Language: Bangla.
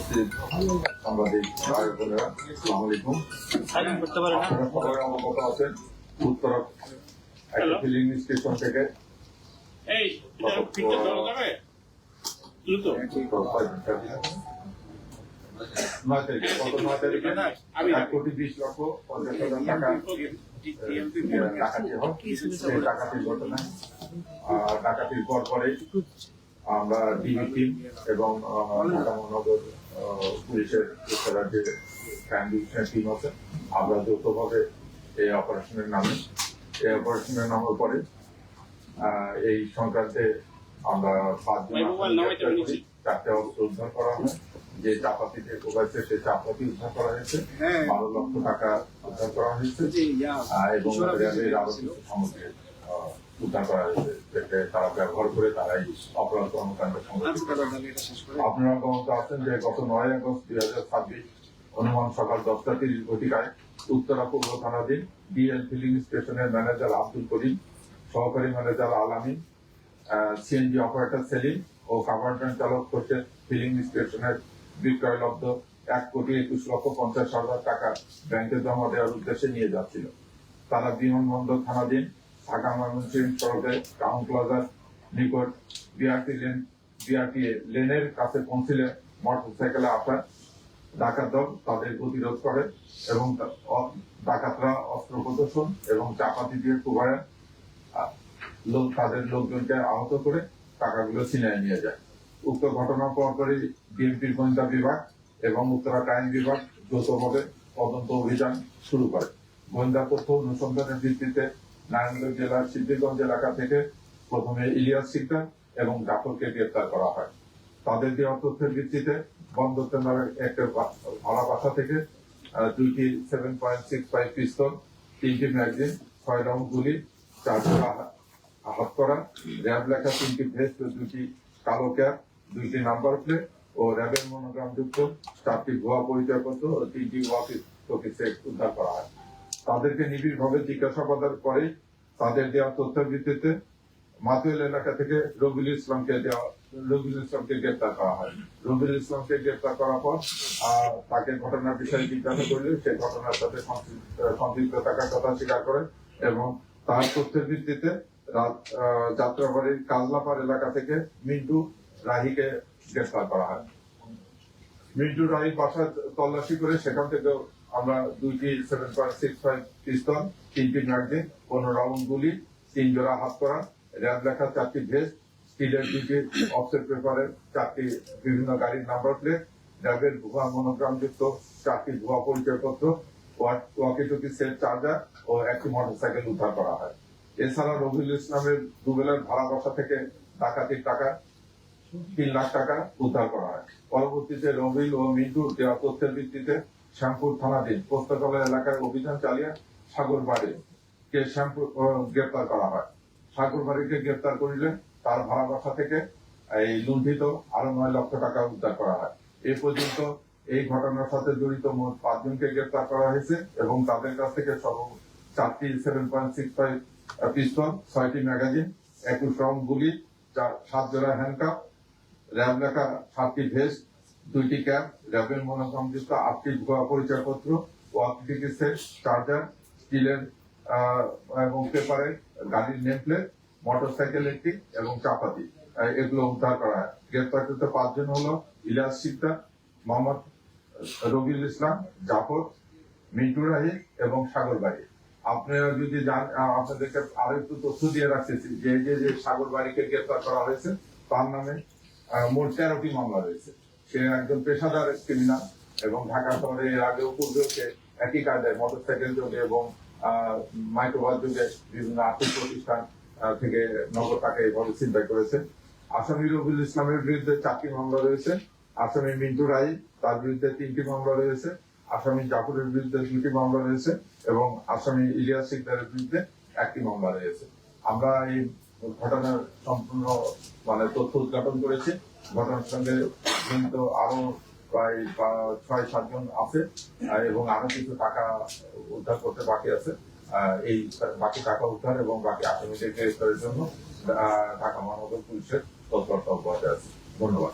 উপস্থিত সাংবাদিক ভাই বোনেরা, আসসালামু আলাইকুম। আপনারা সবাই অবগত আছেন উত্তরা একটা ফিলিং স্টেশন থেকে গত 9 তারিখে 1,20,50,00,000 টাকা ডাকাতি হয়। সেই ডাকাতির ঘটনায় ডাকাতির পরে আমরা ডিবি টিম এবং ঢাকা মহানগর পুলিশের যে ক্রাইম ডিভিশনের টিম আছে, আমরা যৌথভাবে এই অপারেশনের নামার পরে এই সংক্রান্তে আমরা 5 জন 4টে অস্ত্র উদ্ধার করা হয়। যে চাপাতিতে কোবাইছে সেই চাপাতি উদ্ধার করা হয়েছে, 12 লক্ষ টাকা উদ্ধার করা হয়েছে এবং র্যাবের আরো কিছু সামগ্রী উদ্ধার করা হয়েছে, যেটা তারা ব্যবহার করে তারাই অপরাধ কর্মকাণ্ড সংঘটিত করে। আপনারা অবগত আছেন যে গত 9 আগস্ট 2026 অনুমান সকাল 10টা 30 ঘটিকায় উত্তরা পূর্ব থানাধীন ডিএল ফিলিং স্টেশনের ম্যানেজার আব্দুল করিম, সহকারী ম্যানেজার আলামিন, সিএনজি অপারেটর সেলিম ও কাভার্টভ্যান চালক হোসেন ফিলিং স্টেশনের বিক্রয়লব্ধ 1,21,50,00,000 টাকা ব্যাংকে জমা দেওয়ার উদ্দেশ্যে নিয়ে যাচ্ছিল। তারা বিমানবন্দর থানাধীন ঢাকা ময়মনসিংহ সড়কে টাউন প্লাজার নিকট বিআরটি লেনের কাছে পৌঁছলে মোটরসাইকেলে আসা ডাকাত দল তাদের প্রতিরোধ করে এবং ডাকাতরা অস্ত্র প্রদর্শন এবং চাপাতি দিয়ে কুবায় তাদের লোকজনকে আহত করে টাকাগুলো ছিনিয়ে নিয়ে যায়। উক্ত ঘটনার পরপরই বিএনপির গোয়েন্দা বিভাগ এবং উত্তরা ক্রাইম বিভাগ যৌথভাবে তদন্ত অভিযান শুরু করে। গোয়েন্দা তথ্য অনুসন্ধানের ভিত্তিতে নারায়ণগঞ্জ জেলার সিদ্ধিরগঞ্জ এলাকা থেকে প্রথমে ইলিয়াস সিকদার এবং জাফরকে গ্রেপ্তার করা হয়। তাদের দেওয়া তথ্যের ভিত্তিতে বন্দর নামের একটা ভাড়া বাসা থেকে 2টি 7.65 পিস্তল, 3টি ম্যাগাজিন, 6 রাউন্ড গুলি, 4 জোড়া হাতকড়া, র্যাব লেখা 3টি ভেস্ট, 2টি কালো ক্যাপ, 2টি নাম্বার প্লেট ও র্যাবের মনোগ্রাম যুক্ত 4টি ভুয়া পরিচয়পত্র ও 3টি ওয়াকি সেট উদ্ধার করা হয়। তাদেরকে নিবিড়ভাবে জিজ্ঞাসাবাদ করে তাদের দেওয়া তথ্যের ভিত্তিতে মাতুয়েল এলাকা থেকে রবিউল ইসলামকে গ্রেপ্তার করা হয়। রবিউল ইসলামকে গ্রেপ্তার করার পর তাকে ঘটনার বিষয়ে জিজ্ঞাসা করলে সে ঘটনার সাথে সম্পৃক্ত থাকার কথা স্বীকার করে এবং তার তথ্যের ভিত্তিতে যাত্রাবাড়ির কাজলাপাড় এলাকা থেকে মিন্টু রাহিকে গ্রেপ্তার করা হয়। মিন্টু রাহির বাসা তল্লাশি করে সেখান থেকে আমরা 2টি 7.65 পিস্তল, 3টি ম্যাগাজিন, 15 রাউন্ড গুলি, 3 জোড়া হাতকড়া, র্যাব লেখা 4টি ভেস্ট, স্টিলের 2টি অফসেট পেপারের 4টি বিভিন্ন গাড়ির নাম্বার প্লেট, র্যাবের ভুয়া মনোগ্রাম যুক্ত 4টি ভুয়া পরিচয়পত্র, ওয়াকি-টকি সেট চার্জার ও একটি মোটরসাইকেল উদ্ধার করা হয়। এছাড়া রবিউল ইসলামের দুবেলার ভাড়া বাসা থেকে ডাকাতির টাকা 3 লাখ টাকা উদ্ধার করা হয়। পরবর্তীতে রবিউল ও মিন্টুর দেওয়া তথ্যের ভিত্তিতে শ্যামপুর থানাধীন পোস্তাতলা এলাকায় অভিযান চালিয়ে সাগরবাড়িকে গ্রেপ্তার করা হয়। সাগরবাড়িকে গ্রেপ্তার করিলে তার ভাড়া বাসা থেকে এই লুণ্ঠিত আরো 9 লক্ষ টাকা উদ্ধার করা হয়। এ পর্যন্ত এই ঘটনার সাথে জড়িত মোট 5 জনকে গ্রেপ্তার করা হয়েছে এবং তাদের কাছ থেকে 4টি 7.65 পিস্তল, 6টি ম্যাগাজিন, 21 রাউন্ড গুলি, 7 জোড়া হ্যান্ডকাপ, র্যাব লেখা 7টি ভেস্ট, 2টি ক্যাপ, র্যাবের মনোগ্রাম যুক্ত 8টি ভুয়া পরিচয়পত্র, ওয়াকি-টকি সেট, চার্জার, স্টিলের এবং পেপারের গাড়ির নেম প্লেট, মোটরসাইকেল একটি এবং চাপাতি, এগুলো উদ্ধার করা হয়। গ্রেপ্তারকৃত 5 জন হলো ইলিয়াস সিকদার, মোহাম্মদ রবিউল ইসলাম, জাফর, মিন্টু রাহি এবং সাগরবাড়ি। আপনারা যদি আপনাদেরকে আরো একটু তথ্য দিয়ে রাখতেছি যে সাগরবাড়িকে গ্রেপ্তার করা হয়েছে তার নামে মোট 13টি মামলা রয়েছে। সে একজন পেশাদার ক্রিমিনাল এবং ঢাকা শহরে এর আগেও পূর্বেও সে একই কায়দায় মোটরসাইকেল যোগে এবং মাইক্রোবাস যোগে বিভিন্ন আর্থিক প্রতিষ্ঠান থেকে নগদ টাকা এইভাবে ছিনতাই করেছে। আসামি রবিউল ইসলামের বিরুদ্ধে 4টি মামলা রয়েছে। আসামি মিন্টু রাই তার বিরুদ্ধে 3টি মামলা রয়েছে। আসামি জাফরের বিরুদ্ধে 2টি মামলা রয়েছে এবং আসামি ইলিয়াস সিকদারের বিরুদ্ধে 1টি মামলা রয়েছে। আমরা এই ঘটনার সম্পূর্ণ তথ্য উদ্ঘাটন করেছি। ঘটনার সঙ্গে কিন্তু আরো প্রায় 6-7 জন আছে এবং আরো কিছু টাকা উদ্ধার করতে বাকি আছে। এই বাকি টাকা উদ্ধার এবং বাকি আসামিদের গ্রেফতারের জন্য ঢাকা মহানগর পুলিশের তৎপরতা অব্যাহত আছে। ধন্যবাদ।